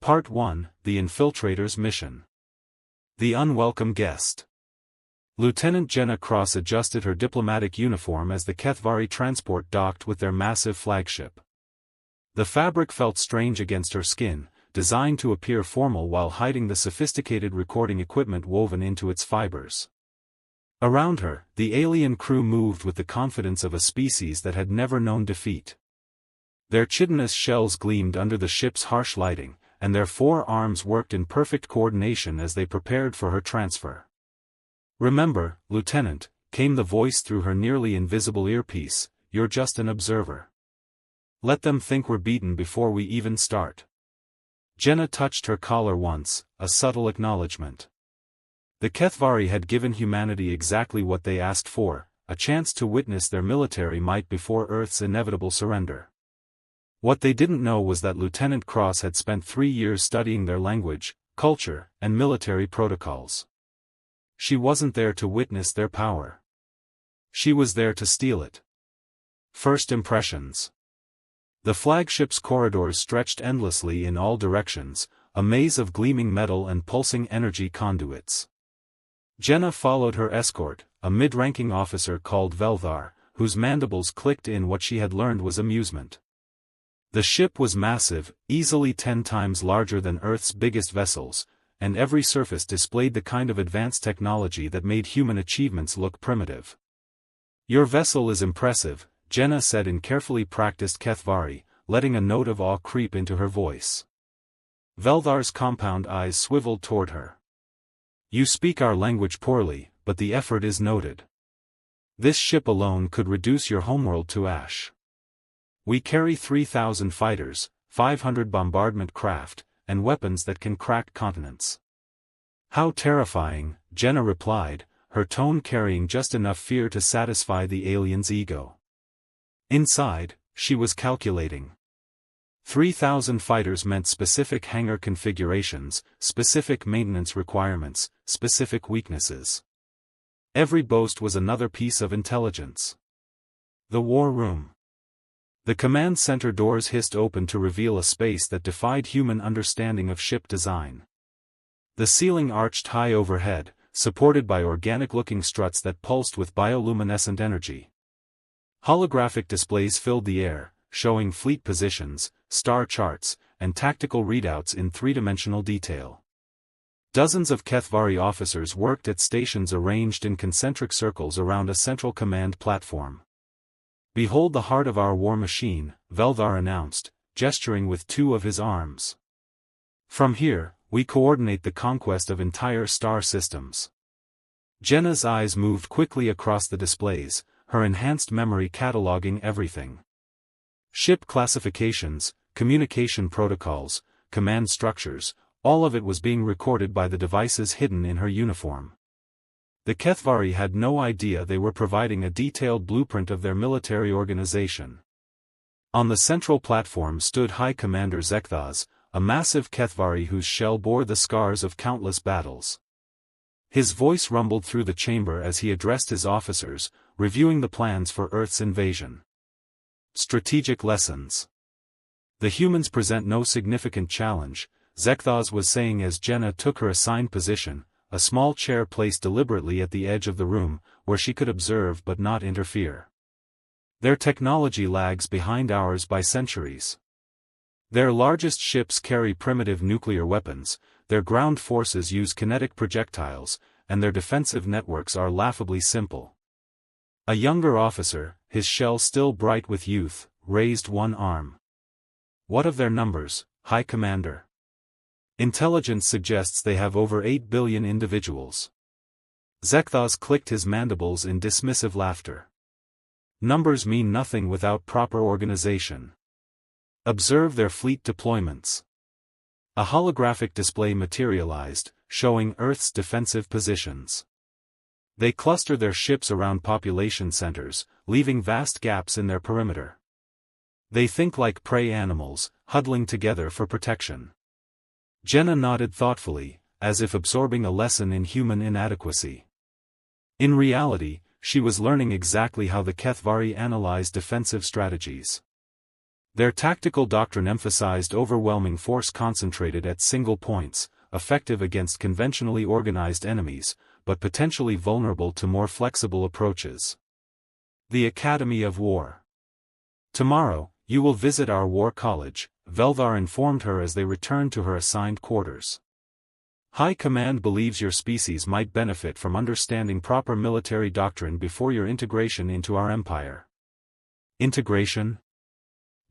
Part 1, The Infiltrator's Mission. The Unwelcome Guest. Lieutenant Jenna Cross adjusted her diplomatic uniform as the Kethvari transport docked with their massive flagship. The fabric felt strange against her skin, designed to appear formal while hiding the sophisticated recording equipment woven into its fibers. Around her, the alien crew moved with the confidence of a species that had never known defeat. Their chitinous shells gleamed under the ship's harsh lighting, and their 4 arms worked in perfect coordination as they prepared for her transfer. "Remember, Lieutenant," came the voice through her nearly invisible earpiece, "you're just an observer. Let them think we're beaten before we even start." Jenna touched her collar once, a subtle acknowledgement. The Kethvari had given humanity exactly what they asked for, a chance to witness their military might before Earth's inevitable surrender. What they didn't know was that Lieutenant Cross had spent 3 years studying their language, culture, and military protocols. She wasn't there to witness their power. She was there to steal it. First impressions. The flagship's corridors stretched endlessly in all directions, a maze of gleaming metal and pulsing energy conduits. Jenna followed her escort, a mid-ranking officer called Veldar, whose mandibles clicked in what she had learned was amusement. The ship was massive, easily 10 times larger than Earth's biggest vessels, and every surface displayed the kind of advanced technology that made human achievements look primitive. "Your vessel is impressive," Jenna said in carefully practiced Kethvari, letting a note of awe creep into her voice. Veldar's compound eyes swiveled toward her. "You speak our language poorly, but the effort is noted. This ship alone could reduce your homeworld to ash. We carry 3,000 fighters, 500 bombardment craft, and weapons that can crack continents." "How terrifying," Jenna replied, her tone carrying just enough fear to satisfy the alien's ego. Inside, she was calculating. 3,000 fighters meant specific hangar configurations, specific maintenance requirements, specific weaknesses. Every boast was another piece of intelligence. The war room. The command center doors hissed open to reveal a space that defied human understanding of ship design. The ceiling arched high overhead, supported by organic-looking struts that pulsed with bioluminescent energy. Holographic displays filled the air, showing fleet positions, star charts, and tactical readouts in 3-dimensional detail. Dozens of Kethvari officers worked at stations arranged in concentric circles around a central command platform. "Behold the heart of our war machine," Veldar announced, gesturing with 2 of his arms. "From here, we coordinate the conquest of entire star systems." Jenna's eyes moved quickly across the displays, her enhanced memory cataloging everything. Ship classifications, communication protocols, command structures, all of it was being recorded by the devices hidden in her uniform. The Kethvari had no idea they were providing a detailed blueprint of their military organization. On the central platform stood High Commander Zekthaz, a massive Kethvari whose shell bore the scars of countless battles. His voice rumbled through the chamber as he addressed his officers, reviewing the plans for Earth's invasion. Strategic lessons. "The humans present no significant challenge," Zekthaz was saying as Jenna took her assigned position, a small chair placed deliberately at the edge of the room, where she could observe but not interfere. "Their technology lags behind ours by centuries. Their largest ships carry primitive nuclear weapons, their ground forces use kinetic projectiles, and their defensive networks are laughably simple." A younger officer, his shell still bright with youth, raised one arm. "What of their numbers, High Commander?" "Intelligence suggests they have over 8 billion individuals." Zekthaz clicked his mandibles in dismissive laughter. "Numbers mean nothing without proper organization. Observe their fleet deployments." A holographic display materialized, showing Earth's defensive positions. They cluster their ships around population centers, leaving vast gaps in their perimeter. They think like prey animals, huddling together for protection. Jenna nodded thoughtfully, as if absorbing a lesson in human inadequacy. In reality, she was learning exactly how the Kethvari analyze defensive strategies. Their tactical doctrine emphasized overwhelming force concentrated at single points, effective against conventionally organized enemies, but potentially vulnerable to more flexible approaches. The Academy of War. Tomorrow, you will visit our war college, Velvar informed her as they returned to her assigned quarters. High Command believes your species might benefit from understanding proper military doctrine before your integration into our empire. Integration?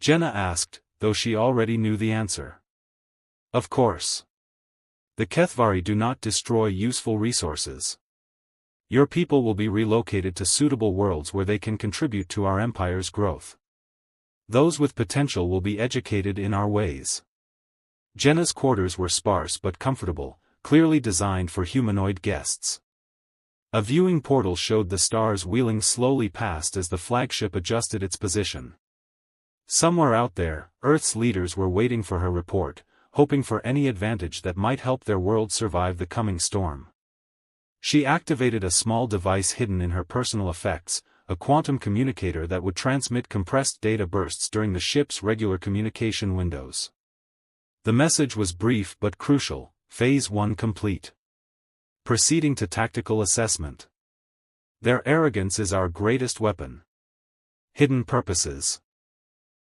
Jenna asked, though she already knew the answer. Of course. The Kethvari do not destroy useful resources. Your people will be relocated to suitable worlds where they can contribute to our empire's growth. Those with potential will be educated in our ways. Jenna's quarters were sparse but comfortable, clearly designed for humanoid guests. A viewing portal showed the stars wheeling slowly past as the flagship adjusted its position. Somewhere out there, Earth's leaders were waiting for her report, hoping for any advantage that might help their world survive the coming storm. She activated a small device hidden in her personal effects, a quantum communicator that would transmit compressed data bursts during the ship's regular communication windows. The message was brief but crucial: Phase 1 complete. Proceeding to tactical assessment. Their arrogance is our greatest weapon. Hidden purposes.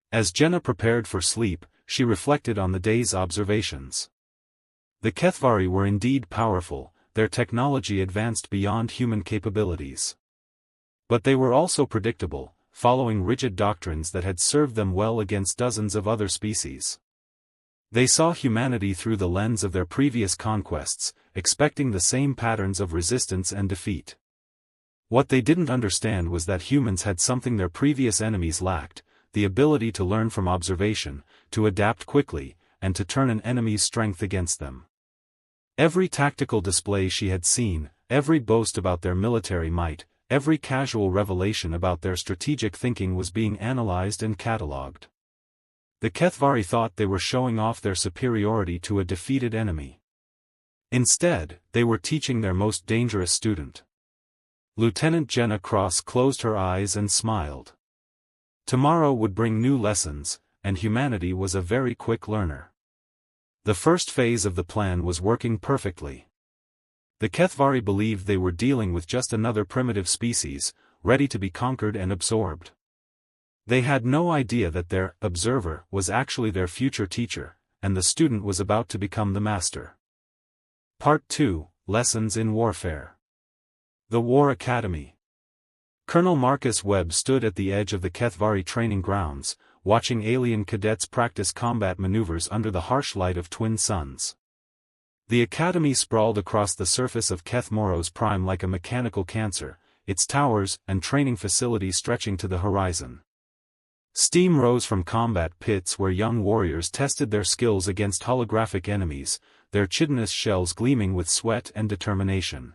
As Jenna prepared for sleep, she reflected on the day's observations. The Kethvari were indeed powerful, their technology advanced beyond human capabilities. But they were also predictable, following rigid doctrines that had served them well against dozens of other species. They saw humanity through the lens of their previous conquests, expecting the same patterns of resistance and defeat. What they didn't understand was that humans had something their previous enemies lacked: the ability to learn from observation, to adapt quickly, and to turn an enemy's strength against them. Every tactical display she had seen, every boast about their military might, every casual revelation about their strategic thinking was being analyzed and catalogued. The Kethvari thought they were showing off their superiority to a defeated enemy. Instead, they were teaching their most dangerous student. Lieutenant Jenna Cross closed her eyes and smiled. Tomorrow would bring new lessons, and humanity was a very quick learner. The first phase of the plan was working perfectly. The Kethvari believed they were dealing with just another primitive species, ready to be conquered and absorbed. They had no idea that their observer was actually their future teacher, and the student was about to become the master. Part 2, Lessons in Warfare. The War Academy. Colonel Marcus Webb stood at the edge of the Kethvari training grounds, watching alien cadets practice combat maneuvers under the harsh light of twin suns. The academy sprawled across the surface of Keth Moros Prime like a mechanical cancer, its towers and training facilities stretching to the horizon. Steam rose from combat pits where young warriors tested their skills against holographic enemies, their chitinous shells gleaming with sweat and determination.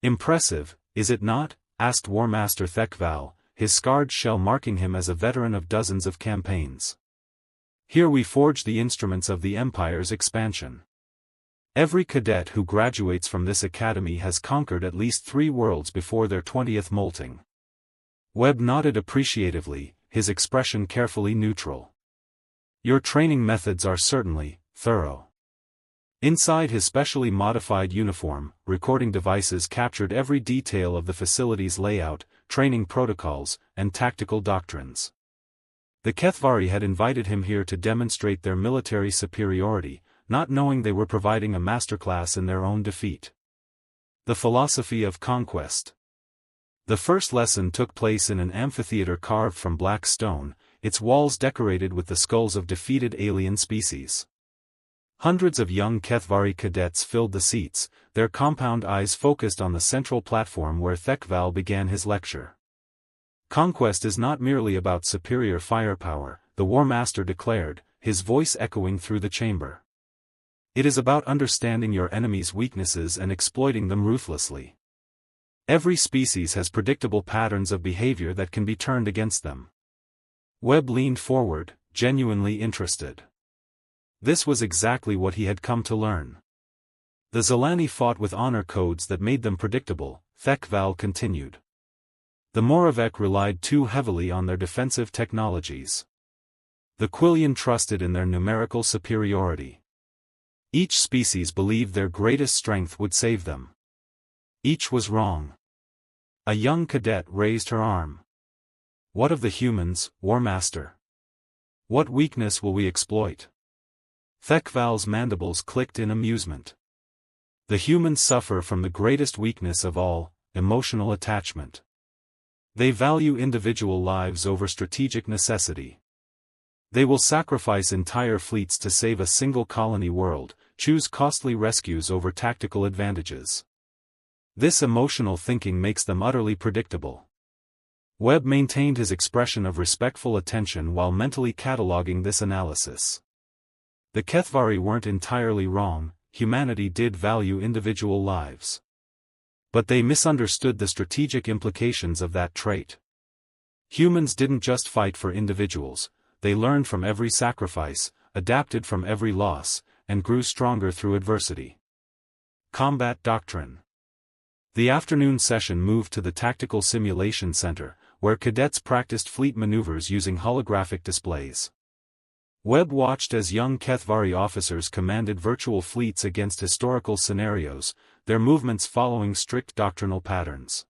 "Impressive, is it not?" asked War Master Thekval, his scarred shell marking him as a veteran of dozens of campaigns. "Here we forge the instruments of the Empire's expansion. Every cadet who graduates from this academy has conquered at least 3 worlds before their 20th molting." Webb nodded appreciatively, his expression carefully neutral. "Your training methods are certainly thorough." Inside his specially modified uniform, recording devices captured every detail of the facility's layout, training protocols, and tactical doctrines. The Kethvari had invited him here to demonstrate their military superiority, not knowing they were providing a masterclass in their own defeat. The Philosophy of Conquest. The first lesson took place in an amphitheater carved from black stone, its walls decorated with the skulls of defeated alien species. Hundreds of young Kethvari cadets filled the seats, their compound eyes focused on the central platform where Thekval began his lecture. "Conquest is not merely about superior firepower," the War Master declared, his voice echoing through the chamber. "It is about understanding your enemy's weaknesses and exploiting them ruthlessly. Every species has predictable patterns of behavior that can be turned against them." Webb leaned forward, genuinely interested. This was exactly what he had come to learn. The Zelani fought with honor codes that made them predictable, Thekval continued. The Moravec relied too heavily on their defensive technologies. The Quillian trusted in their numerical superiority. Each species believed their greatest strength would save them. Each was wrong. A young cadet raised her arm. What of the humans, War Master? What weakness will we exploit? Thekval's mandibles clicked in amusement. The humans suffer from the greatest weakness of all, emotional attachment. They value individual lives over strategic necessity. They will sacrifice entire fleets to save a single colony world, choose costly rescues over tactical advantages. This emotional thinking makes them utterly predictable. Webb maintained his expression of respectful attention while mentally cataloging this analysis. The Kethvari weren't entirely wrong, humanity did value individual lives. But they misunderstood the strategic implications of that trait. Humans didn't just fight for individuals, they learned from every sacrifice, adapted from every loss, and grew stronger through adversity. Combat Doctrine. The afternoon session moved to the Tactical Simulation Center, where cadets practiced fleet maneuvers using holographic displays. Webb watched as young Kethvari officers commanded virtual fleets against historical scenarios, their movements following strict doctrinal patterns.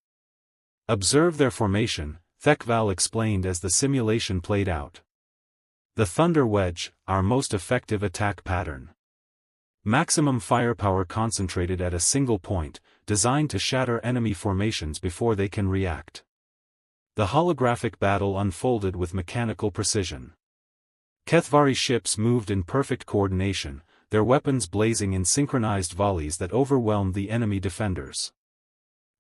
Observe their formation, Thekval explained as the simulation played out. The Thunder Wedge, our most effective attack pattern. Maximum firepower concentrated at a single point, designed to shatter enemy formations before they can react. The holographic battle unfolded with mechanical precision. Kethvari ships moved in perfect coordination, their weapons blazing in synchronized volleys that overwhelmed the enemy defenders.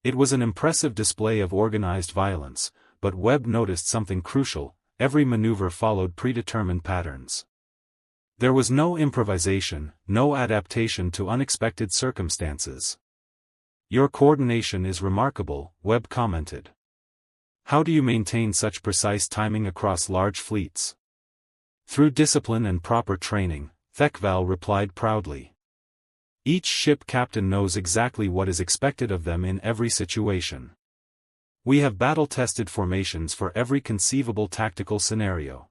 It was an impressive display of organized violence, but Webb noticed something crucial: every maneuver followed predetermined patterns. There was no improvisation, no adaptation to unexpected circumstances. Your coordination is remarkable, Webb commented. How do you maintain such precise timing across large fleets? Through discipline and proper training, Thekval replied proudly. Each ship captain knows exactly what is expected of them in every situation. We have battle-tested formations for every conceivable tactical scenario.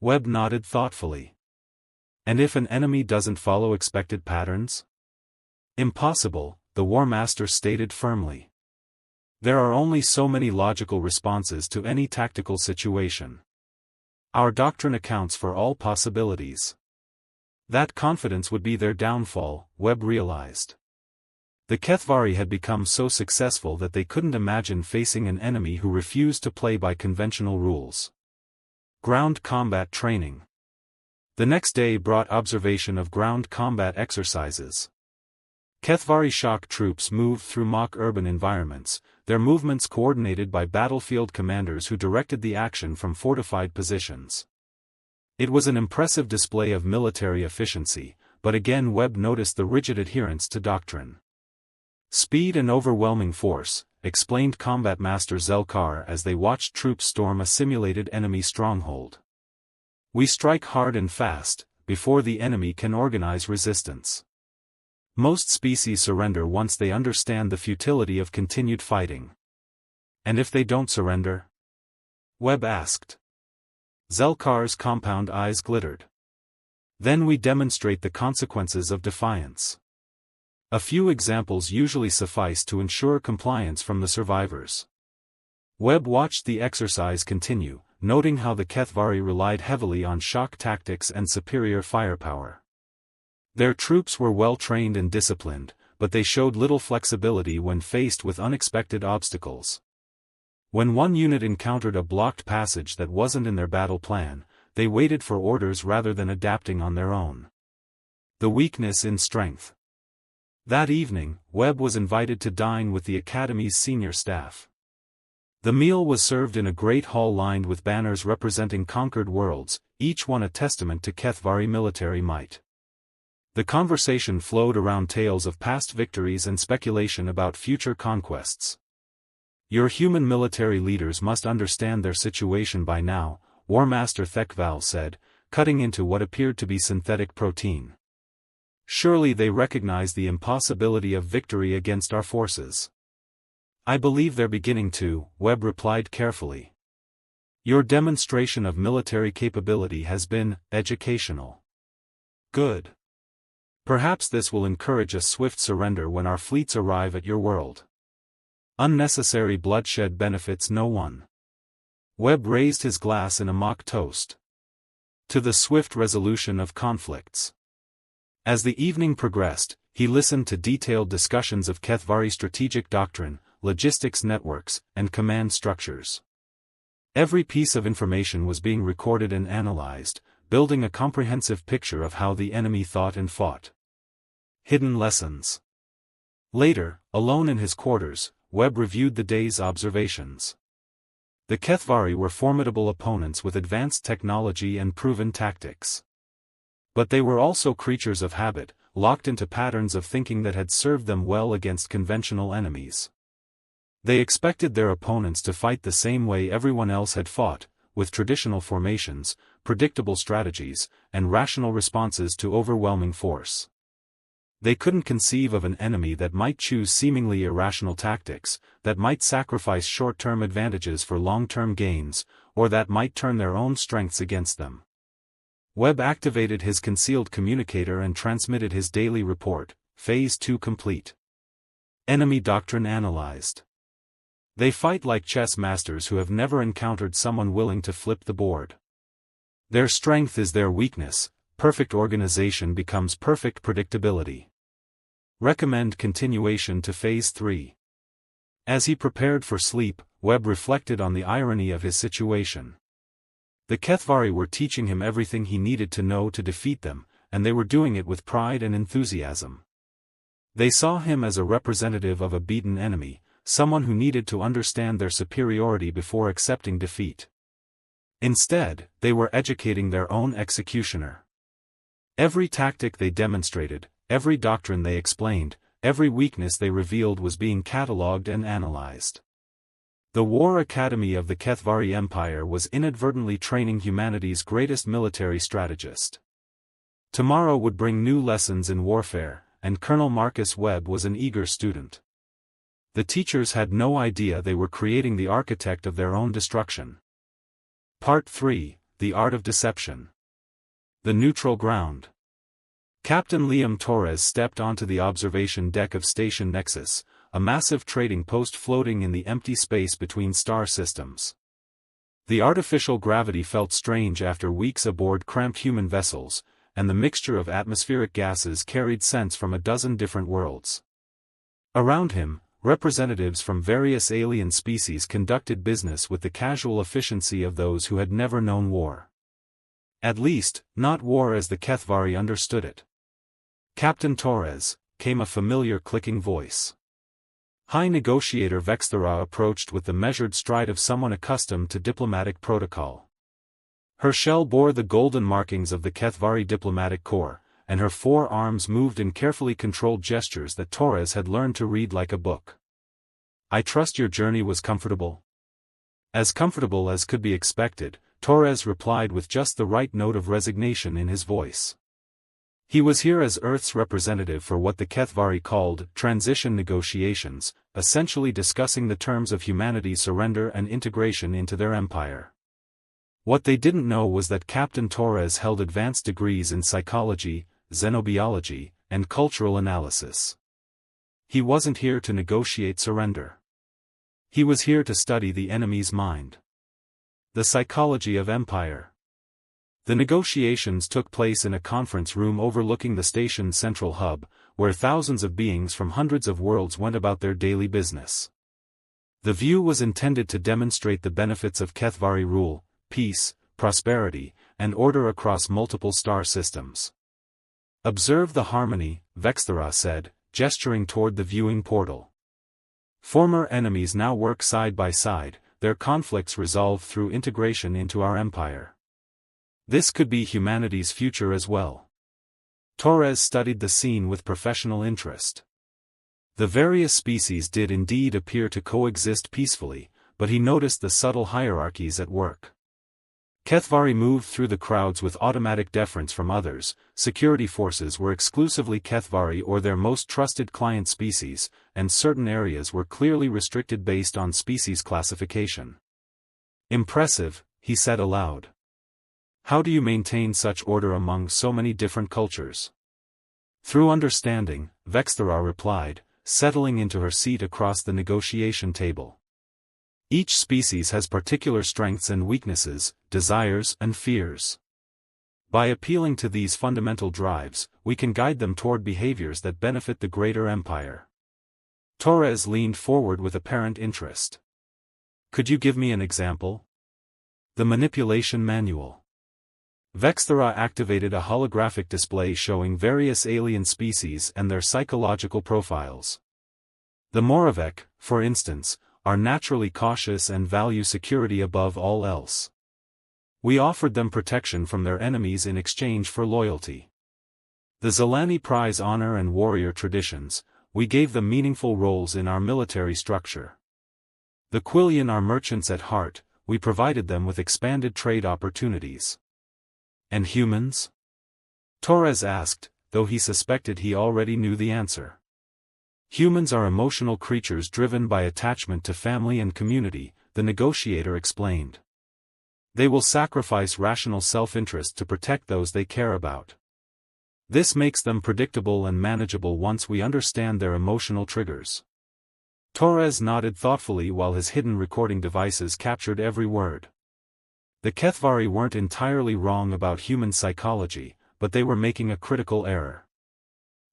Webb nodded thoughtfully. And if an enemy doesn't follow expected patterns? Impossible, the War Master stated firmly. There are only so many logical responses to any tactical situation. Our doctrine accounts for all possibilities. That confidence would be their downfall, Webb realized. The Kethvari had become so successful that they couldn't imagine facing an enemy who refused to play by conventional rules. Ground combat training. The next day brought observation of ground combat exercises. Kethvari shock troops moved through mock urban environments, their movements coordinated by battlefield commanders who directed the action from fortified positions. It was an impressive display of military efficiency, but again Webb noticed the rigid adherence to doctrine. Speed and overwhelming force, explained Combat Master Zelkar as they watched troops storm a simulated enemy stronghold. We strike hard and fast, before the enemy can organize resistance. Most species surrender once they understand the futility of continued fighting. And if they don't surrender? Webb asked. Zelkar's compound eyes glittered. Then we demonstrate the consequences of defiance. A few examples usually suffice to ensure compliance from the survivors. Webb watched the exercise continue, noting how the Kethvari relied heavily on shock tactics and superior firepower. Their troops were well trained and disciplined, but they showed little flexibility when faced with unexpected obstacles. When one unit encountered a blocked passage that wasn't in their battle plan, they waited for orders rather than adapting on their own. The weakness in strength. That evening, Webb was invited to dine with the Academy's senior staff. The meal was served in a great hall lined with banners representing conquered worlds, each one a testament to Kethvari military might. The conversation flowed around tales of past victories and speculation about future conquests. Your human military leaders must understand their situation by now, War Master Thekval said, cutting into what appeared to be synthetic protein. Surely they recognize the impossibility of victory against our forces. I believe they're beginning to, Webb replied carefully. Your demonstration of military capability has been educational. Good. Perhaps this will encourage a swift surrender when our fleets arrive at your world. Unnecessary bloodshed benefits no one. Webb raised his glass in a mock toast to the swift resolution of conflicts. As the evening progressed, he listened to detailed discussions of Kethvari strategic doctrine, logistics networks, and command structures. Every piece of information was being recorded and analyzed, building a comprehensive picture of how the enemy thought and fought. Hidden lessons. Later, alone in his quarters, Webb reviewed the day's observations. The Kethvari were formidable opponents with advanced technology and proven tactics. But they were also creatures of habit, locked into patterns of thinking that had served them well against conventional enemies. They expected their opponents to fight the same way everyone else had fought, with traditional formations, predictable strategies, and rational responses to overwhelming force. They couldn't conceive of an enemy that might choose seemingly irrational tactics, that might sacrifice short-term advantages for long-term gains, or that might turn their own strengths against them. Webb activated his concealed communicator and transmitted his daily report, Phase 2 complete. Enemy doctrine analyzed. They fight like chess masters who have never encountered someone willing to flip the board. Their strength is their weakness, perfect organization becomes perfect predictability. Recommend continuation to Phase 3. As he prepared for sleep, Webb reflected on the irony of his situation. The Kethvari were teaching him everything he needed to know to defeat them, and they were doing it with pride and enthusiasm. They saw him as a representative of a beaten enemy, someone who needed to understand their superiority before accepting defeat. Instead, they were educating their own executioner. Every tactic they demonstrated, every doctrine they explained, every weakness they revealed was being catalogued and analyzed. The War Academy of the Kethvari Empire was inadvertently training humanity's greatest military strategist. Tomorrow would bring new lessons in warfare, and Colonel Marcus Webb was an eager student. The teachers had no idea they were creating the architect of their own destruction. Part 3, The Art of Deception. The Neutral Ground. Captain Liam Torres stepped onto the observation deck of Station Nexus, a massive trading post floating in the empty space between star systems. The artificial gravity felt strange after weeks aboard cramped human vessels, and the mixture of atmospheric gases carried scents from a dozen different worlds. Around him, representatives from various alien species conducted business with the casual efficiency of those who had never known war. At least, not war as the Kethvari understood it. Captain Torres, came a familiar clicking voice. High Negotiator Vexthera approached with the measured stride of someone accustomed to diplomatic protocol. Her shell bore the golden markings of the Kethvari diplomatic corps, and her 4 arms moved in carefully controlled gestures that Torres had learned to read like a book. I trust your journey was comfortable? As comfortable as could be expected, Torres replied with just the right note of resignation in his voice. He was here as Earth's representative for what the Kethvari called transition negotiations, essentially discussing the terms of humanity's surrender and integration into their empire. What they didn't know was that Captain Torres held advanced degrees in psychology, xenobiology, and cultural analysis. He wasn't here to negotiate surrender. He was here to study the enemy's mind. The psychology of empire. The negotiations took place in a conference room overlooking the station's central hub, where thousands of beings from hundreds of worlds went about their daily business. The view was intended to demonstrate the benefits of Kethvari rule, peace, prosperity, and order across multiple star systems. Observe the harmony, Vexthera said, gesturing toward the viewing portal. Former enemies now work side by side, their conflicts resolved through integration into our empire. This could be humanity's future as well. Torres studied the scene with professional interest. The various species did indeed appear to coexist peacefully, but he noticed the subtle hierarchies at work. Kethvari moved through the crowds with automatic deference from others, security forces were exclusively Kethvari or their most trusted client species, and certain areas were clearly restricted based on species classification. Impressive, he said aloud. How do you maintain such order among so many different cultures? Through understanding, Vexthera replied, settling into her seat across the negotiation table. Each species has particular strengths and weaknesses, desires and fears. By appealing to these fundamental drives, we can guide them toward behaviors that benefit the greater empire. Torres leaned forward with apparent interest. Could you give me an example? The manipulation manual. Vexthera activated a holographic display showing various alien species and their psychological profiles. The Moravec, for instance, are naturally cautious and value security above all else. We offered them protection from their enemies in exchange for loyalty. The Zelani prize honor and warrior traditions. We gave them meaningful roles in our military structure. The Quillian are merchants at heart. We provided them with expanded trade opportunities. And humans? Torres asked, though he suspected he already knew the answer. Humans are emotional creatures driven by attachment to family and community, the negotiator explained. They will sacrifice rational self-interest to protect those they care about. This makes them predictable and manageable once we understand their emotional triggers. Torres nodded thoughtfully while his hidden recording devices captured every word. The Kethvari weren't entirely wrong about human psychology, but they were making a critical error.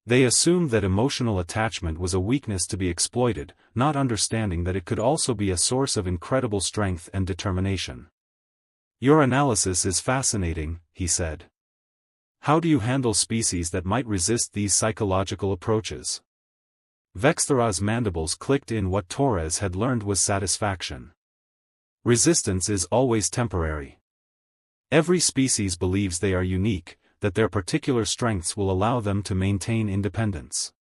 They assumed that emotional attachment was a weakness to be exploited, not understanding that it could also be a source of incredible strength and determination. Your analysis is fascinating, he said. How do you handle species that might resist these psychological approaches? Vexthera's mandibles clicked in. What Torres had learned was satisfaction. Resistance is always temporary. Every species believes they are unique, that their particular strengths will allow them to maintain independence.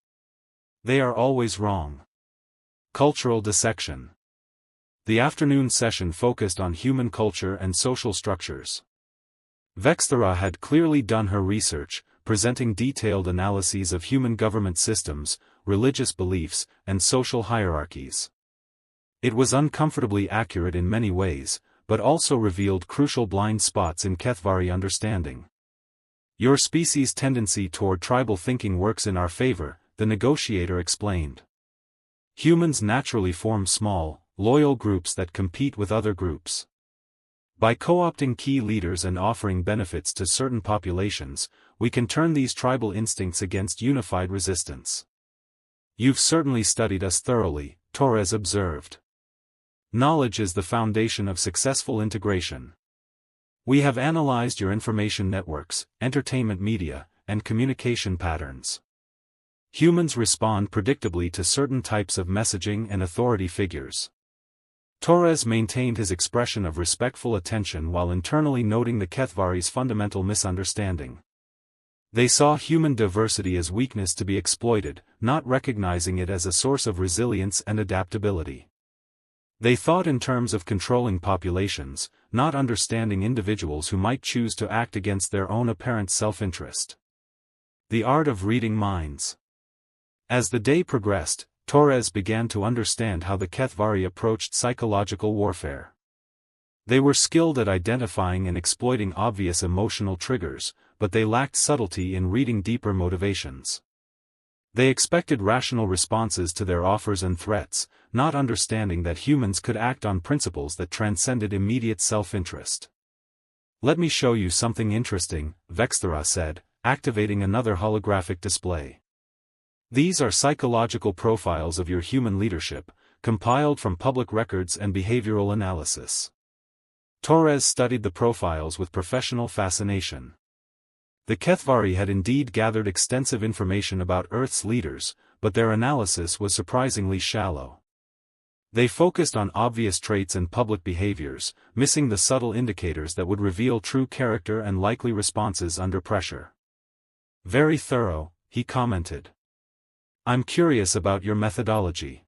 They are always wrong. Cultural dissection. The afternoon session focused on human culture and social structures. Vexthera had clearly done her research, presenting detailed analyses of human government systems, religious beliefs, and social hierarchies. It was uncomfortably accurate in many ways, but also revealed crucial blind spots in Kethvari understanding. Your species' tendency toward tribal thinking works in our favor, the negotiator explained. Humans naturally form small, loyal groups that compete with other groups. By co-opting key leaders and offering benefits to certain populations, we can turn these tribal instincts against unified resistance. You've certainly studied us thoroughly, Torres observed. Knowledge is the foundation of successful integration. We have analyzed your information networks, entertainment media, and communication patterns. Humans respond predictably to certain types of messaging and authority figures. Torres maintained his expression of respectful attention while internally noting the Kethvari's fundamental misunderstanding. They saw human diversity as weakness to be exploited, not recognizing it as a source of resilience and adaptability. They thought in terms of controlling populations, not understanding individuals who might choose to act against their own apparent self-interest. The art of reading minds. As the day progressed, Torres began to understand how the Kethvari approached psychological warfare. They were skilled at identifying and exploiting obvious emotional triggers, but they lacked subtlety in reading deeper motivations. They expected rational responses to their offers and threats, not understanding that humans could act on principles that transcended immediate self-interest. Let me show you something interesting, Vexthera said, activating another holographic display. These are psychological profiles of your human leadership, compiled from public records and behavioral analysis. Torres studied the profiles with professional fascination. The Kethvari had indeed gathered extensive information about Earth's leaders, but their analysis was surprisingly shallow. They focused on obvious traits and public behaviors, missing the subtle indicators that would reveal true character and likely responses under pressure. Very thorough, he commented. I'm curious about your methodology.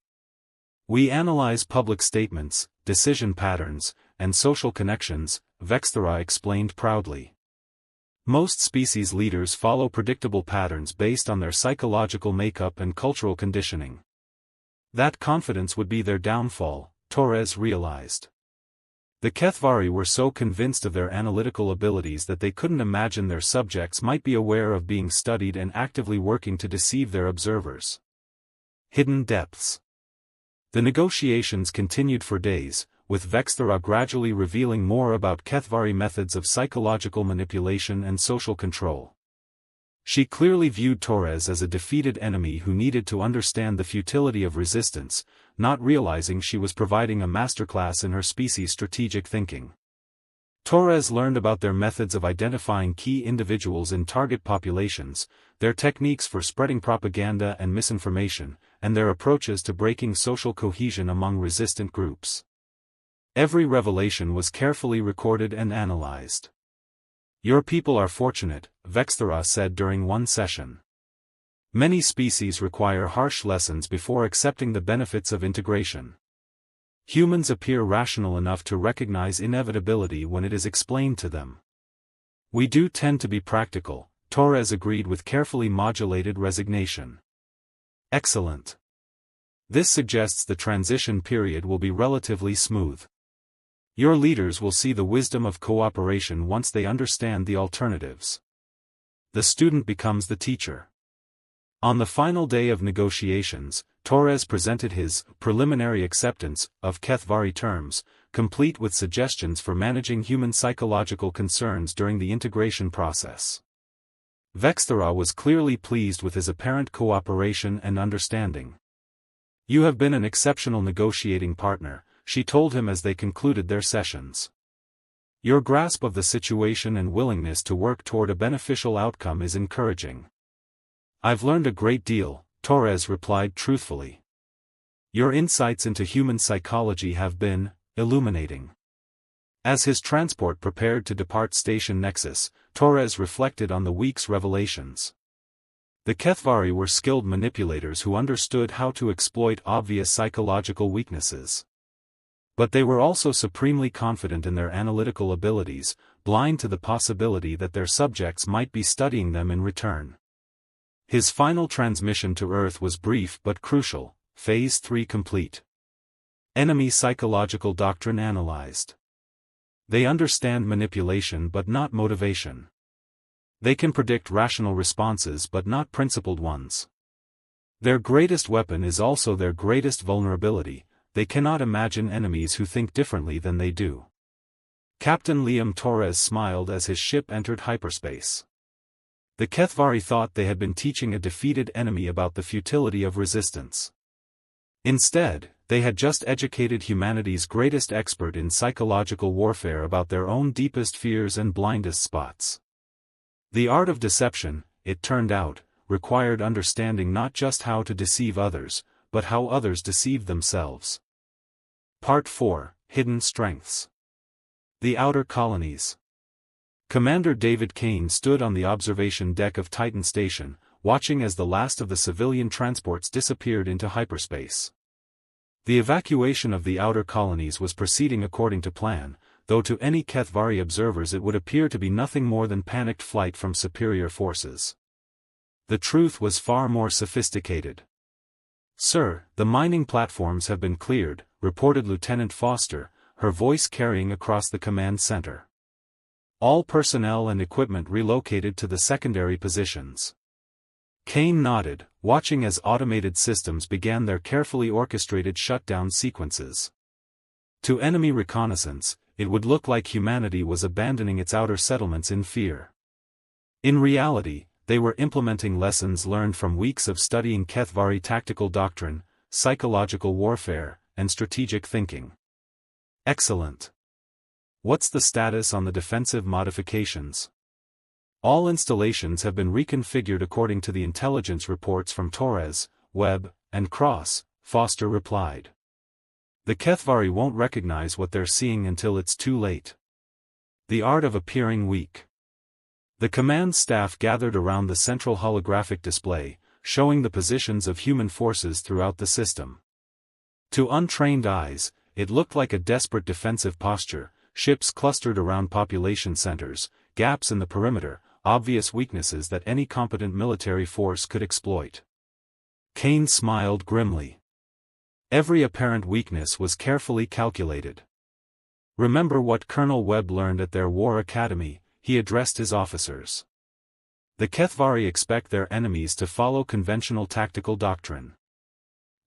We analyze public statements, decision patterns, and social connections, Vexthera explained proudly. Most species leaders follow predictable patterns based on their psychological makeup and cultural conditioning. That confidence would be their downfall, Torres realized. The Kethvari were so convinced of their analytical abilities that they couldn't imagine their subjects might be aware of being studied and actively working to deceive their observers. Hidden depths. The negotiations continued for days, with Vexthara gradually revealing more about Kethvari methods of psychological manipulation and social control. She clearly viewed Torres as a defeated enemy who needed to understand the futility of resistance, not realizing she was providing a masterclass in her species' strategic thinking. Torres learned about their methods of identifying key individuals in target populations, their techniques for spreading propaganda and misinformation, and their approaches to breaking social cohesion among resistant groups. Every revelation was carefully recorded and analyzed. "Your people are fortunate," Vexthara said during one session. "Many species require harsh lessons before accepting the benefits of integration. Humans appear rational enough to recognize inevitability when it is explained to them. We do tend to be practical," Torres agreed with carefully modulated resignation. "Excellent. This suggests the transition period will be relatively smooth. Your leaders will see the wisdom of cooperation once they understand the alternatives." The student becomes the teacher. On the final day of negotiations, Torres presented his preliminary acceptance of Kethvari terms, complete with suggestions for managing human psychological concerns during the integration process. Vexthara was clearly pleased with his apparent cooperation and understanding. "You have been an exceptional negotiating partner," she told him as they concluded their sessions. "Your grasp of the situation and willingness to work toward a beneficial outcome is encouraging." "I've learned a great deal," Torres replied truthfully. "Your insights into human psychology have been illuminating." As his transport prepared to depart Station Nexus, Torres reflected on the week's revelations. The Kethvari were skilled manipulators who understood how to exploit obvious psychological weaknesses. But they were also supremely confident in their analytical abilities, blind to the possibility that their subjects might be studying them in return. His final transmission to Earth was brief but crucial: Phase 3 complete. Enemy psychological doctrine analyzed. They understand manipulation but not motivation. They can predict rational responses but not principled ones. Their greatest weapon is also their greatest vulnerability: they cannot imagine enemies who think differently than they do. Captain Liam Torres smiled as his ship entered hyperspace. The Kethvari thought they had been teaching a defeated enemy about the futility of resistance. Instead, they had just educated humanity's greatest expert in psychological warfare about their own deepest fears and blindest spots. The art of deception, it turned out, required understanding not just how to deceive others, but how others deceive themselves. Part 4, Hidden Strengths. The Outer Colonies. Commander David Kane stood on the observation deck of Titan Station, watching as the last of the civilian transports disappeared into hyperspace. The evacuation of the outer colonies was proceeding according to plan, though to any Kethvari observers it would appear to be nothing more than panicked flight from superior forces. The truth was far more sophisticated. "Sir, the mining platforms have been cleared," reported Lieutenant Foster, her voice carrying across the command center. "All personnel and equipment relocated to the secondary positions." Kane nodded, watching as automated systems began their carefully orchestrated shutdown sequences. To enemy reconnaissance, it would look like humanity was abandoning its outer settlements in fear. In reality, they were implementing lessons learned from weeks of studying Kethvari tactical doctrine, psychological warfare, and strategic thinking. "Excellent. What's the status on the defensive modifications?" "All installations have been reconfigured according to the intelligence reports from Torres, Webb, and Cross," Foster replied. "The Kethvari won't recognize what they're seeing until it's too late." The art of appearing weak. The command staff gathered around the central holographic display, showing the positions of human forces throughout the system. To untrained eyes, it looked like a desperate defensive posture: ships clustered around population centers, gaps in the perimeter, obvious weaknesses that any competent military force could exploit. Kane smiled grimly. Every apparent weakness was carefully calculated. Remember what Colonel Webb learned at their war academy, he addressed his officers. The Kethvari expect their enemies to follow conventional tactical doctrine.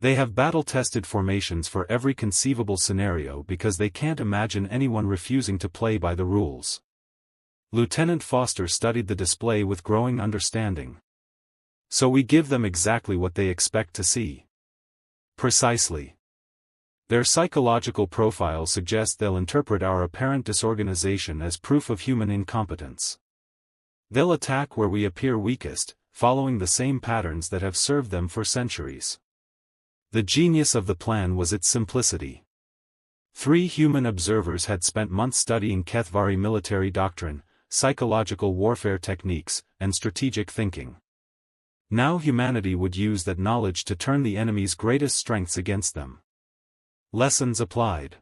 They have battle-tested formations for every conceivable scenario because they can't imagine anyone refusing to play by the rules. Lieutenant Foster studied the display with growing understanding. So we give them exactly what they expect to see. Precisely. Their psychological profile suggests they'll interpret our apparent disorganization as proof of human incompetence. They'll attack where we appear weakest, following the same patterns that have served them for centuries. The genius of the plan was its simplicity. 3 human observers had spent months studying Kethvari military doctrine, psychological warfare techniques, and strategic thinking. Now humanity would use that knowledge to turn the enemy's greatest strengths against them. Lessons applied.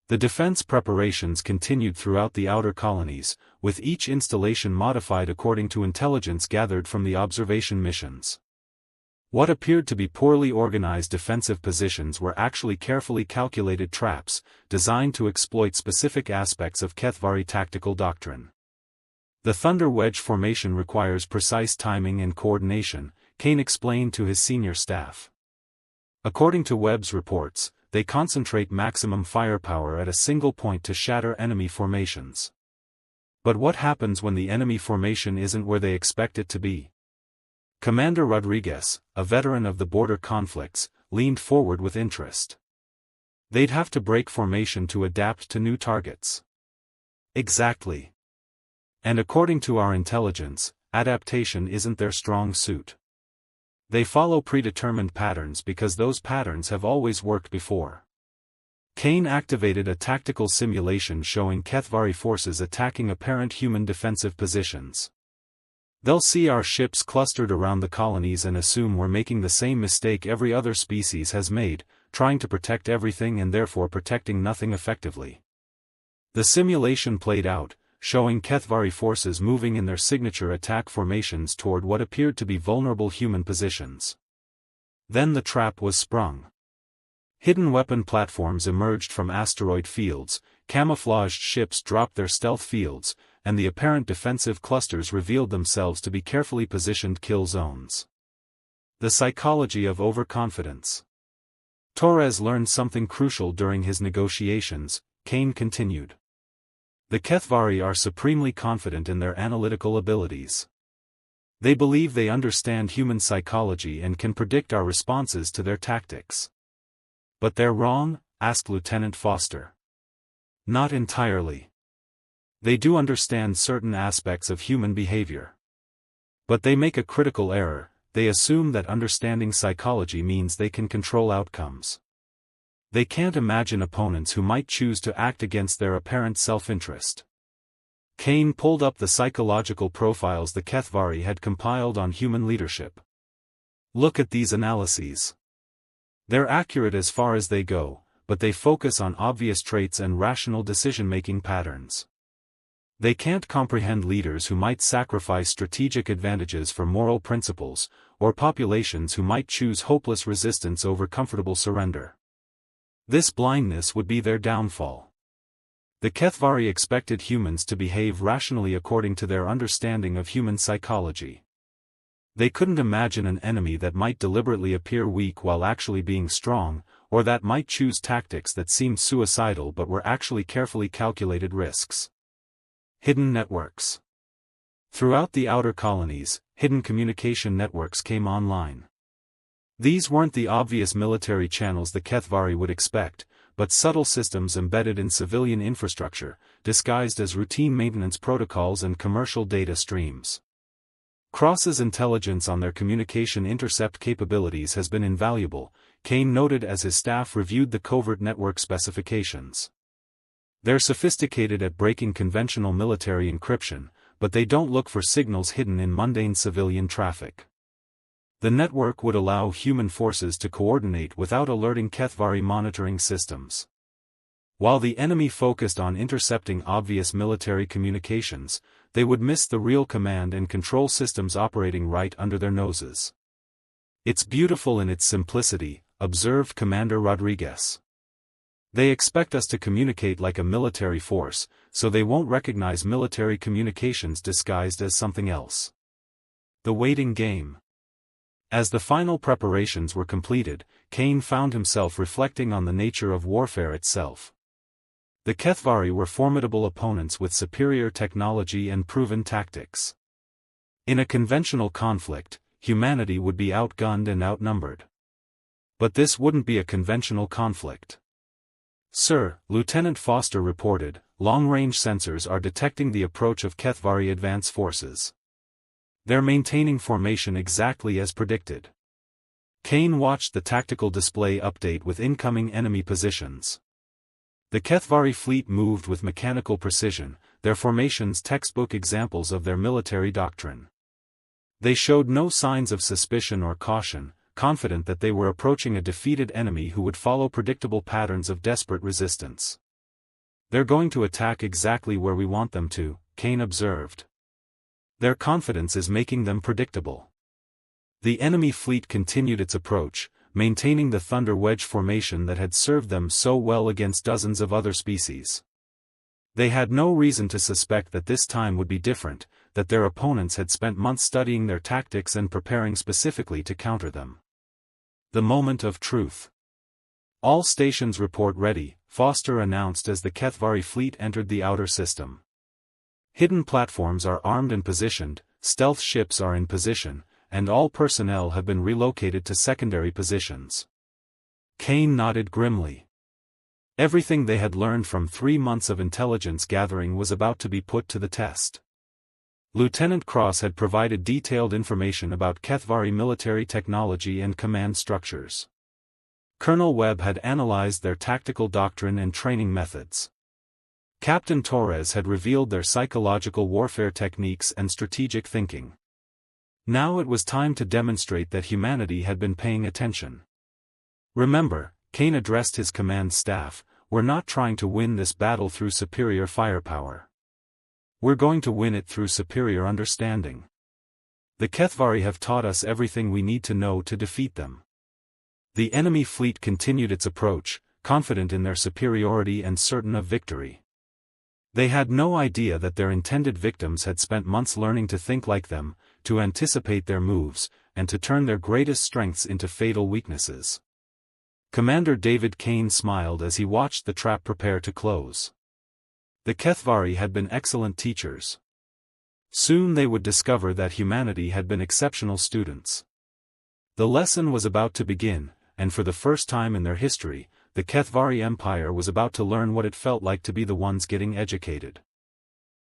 The defense preparations continued throughout the outer colonies, with each installation modified according to intelligence gathered from the observation missions. What appeared to be poorly organized defensive positions were actually carefully calculated traps, designed to exploit specific aspects of Kethvari tactical doctrine. The Thunder Wedge formation requires precise timing and coordination, Kane explained to his senior staff. According to Webb's reports, they concentrate maximum firepower at a single point to shatter enemy formations. But what happens when the enemy formation isn't where they expect it to be? Commander Rodriguez, a veteran of the border conflicts, leaned forward with interest. They'd have to break formation to adapt to new targets. Exactly. And according to our intelligence, adaptation isn't their strong suit. They follow predetermined patterns because those patterns have always worked before. Kane activated a tactical simulation showing Kethvari forces attacking apparent human defensive positions. They'll see our ships clustered around the colonies and assume we're making the same mistake every other species has made, trying to protect everything and therefore protecting nothing effectively. The simulation played out, showing Kethvari forces moving in their signature attack formations toward what appeared to be vulnerable human positions. Then the trap was sprung. Hidden weapon platforms emerged from asteroid fields, camouflaged ships dropped their stealth fields, and the apparent defensive clusters revealed themselves to be carefully positioned kill zones. The psychology of overconfidence. Torres learned something crucial during his negotiations, Kane continued. The Kethvari are supremely confident in their analytical abilities. They believe they understand human psychology and can predict our responses to their tactics. But they're wrong? Asked Lieutenant Foster. Not entirely. They do understand certain aspects of human behavior. But they make a critical error, they assume that understanding psychology means they can control outcomes. They can't imagine opponents who might choose to act against their apparent self-interest. Kane pulled up the psychological profiles the Kethvari had compiled on human leadership. Look at these analyses. They're accurate as far as they go, but they focus on obvious traits and rational decision-making patterns. They can't comprehend leaders who might sacrifice strategic advantages for moral principles, or populations who might choose hopeless resistance over comfortable surrender. This blindness would be their downfall. The Kethvari expected humans to behave rationally according to their understanding of human psychology. They couldn't imagine an enemy that might deliberately appear weak while actually being strong, or that might choose tactics that seemed suicidal but were actually carefully calculated risks. Hidden networks. Throughout the outer colonies, hidden communication networks came online. These weren't the obvious military channels the Kethvari would expect, but subtle systems embedded in civilian infrastructure, disguised as routine maintenance protocols and commercial data streams. Cross's intelligence on their communication intercept capabilities has been invaluable, Kane noted as his staff reviewed the covert network specifications. They're sophisticated at breaking conventional military encryption, but they don't look for signals hidden in mundane civilian traffic. The network would allow human forces to coordinate without alerting Kethvari monitoring systems. While the enemy focused on intercepting obvious military communications, they would miss the real command and control systems operating right under their noses. It's beautiful in its simplicity, observed Commander Rodriguez. They expect us to communicate like a military force, so they won't recognize military communications disguised as something else. The waiting game. As the final preparations were completed, Kane found himself reflecting on the nature of warfare itself. The Kethvari were formidable opponents with superior technology and proven tactics. In a conventional conflict, humanity would be outgunned and outnumbered. But this wouldn't be a conventional conflict. "Sir," Lieutenant Foster reported, "long-range sensors are detecting the approach of Kethvari advance forces. They're maintaining formation exactly as predicted." Kane watched the tactical display update with incoming enemy positions. The Kethvari fleet moved with mechanical precision, their formations textbook examples of their military doctrine. They showed no signs of suspicion or caution, confident that they were approaching a defeated enemy who would follow predictable patterns of desperate resistance. "They're going to attack exactly where we want them to," Kane observed. "Their confidence is making them predictable." The enemy fleet continued its approach, maintaining the thunder wedge formation that had served them so well against dozens of other species. They had no reason to suspect that this time would be different, that their opponents had spent months studying their tactics and preparing specifically to counter them. The moment of truth. "All stations report ready," Foster announced as the Kethvari fleet entered the outer system. "Hidden platforms are armed and positioned, stealth ships are in position, and all personnel have been relocated to secondary positions." Kane nodded grimly. Everything they had learned from 3 months of intelligence gathering was about to be put to the test. Lieutenant Cross had provided detailed information about Kethvari military technology and command structures. Colonel Webb had analyzed their tactical doctrine and training methods. Captain Torres had revealed their psychological warfare techniques and strategic thinking. Now it was time to demonstrate that humanity had been paying attention. "Remember," Kane addressed his command staff, "we're not trying to win this battle through superior firepower. We're going to win it through superior understanding. The Kethvari have taught us everything we need to know to defeat them." The enemy fleet continued its approach, confident in their superiority and certain of victory. They had no idea that their intended victims had spent months learning to think like them, to anticipate their moves, and to turn their greatest strengths into fatal weaknesses. Commander David Kane smiled as he watched the trap prepare to close. The Kethvari had been excellent teachers. Soon they would discover that humanity had been exceptional students. The lesson was about to begin, and for the first time in their history, the Kethvari Empire was about to learn what it felt like to be the ones getting educated.